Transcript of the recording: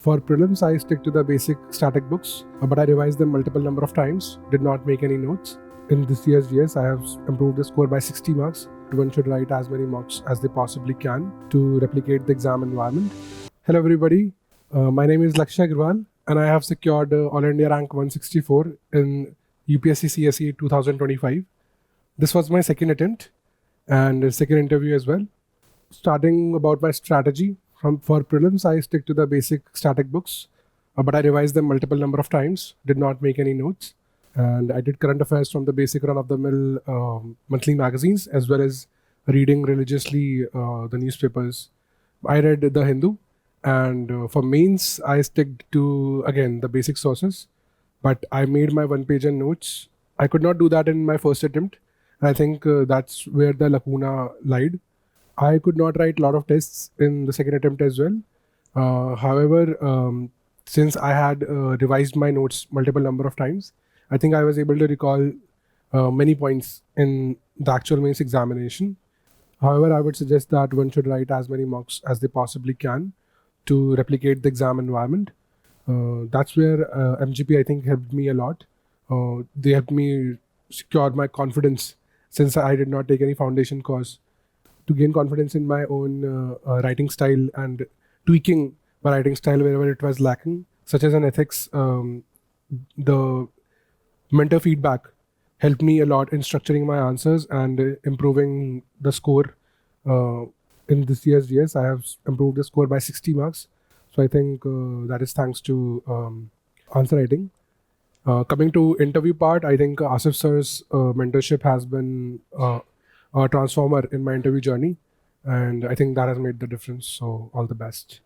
For prelims, I stick to the basic static books, but I revised them multiple number of times, did not make any notes. In this year's GS, I have improved the score by 60 marks. One should write as many mocks as they possibly can to replicate the exam environment. Hello everybody, my name is Lakshay and I have secured All India rank 164 in UPSC CSE 2025. This was my second attempt and second interview as well. Starting about my strategy, for prelims, I stick to the basic static books, but I revised them multiple number of times, did not make any notes. And I did current affairs from the basic run-of-the-mill monthly magazines, as well as reading religiously the newspapers. I read The Hindu, and for mains, I stick to, again, the basic sources, but I made my one-page and notes. I could not do that in my first attempt. I think that's where the lacuna lied. I could not write a lot of tests in the second attempt as well. However, since I had revised my notes multiple number of times, I think I was able to recall many points in the actual mains examination. However, I would suggest that one should write as many mocks as they possibly can to replicate the exam environment. That's where MGP, I think, helped me a lot. They helped me secure my confidence since I did not take any foundation course, to gain confidence in my own writing style and tweaking my writing style wherever it was lacking, such as in ethics. The mentor feedback helped me a lot in structuring my answers and improving the score. In this year's GS, I have improved the score by 60 marks. So I think that is thanks to answer writing. Coming to interview part, I think Asif sir's mentorship has been a transformer in my interview journey, and I think that has made the difference. So all the best.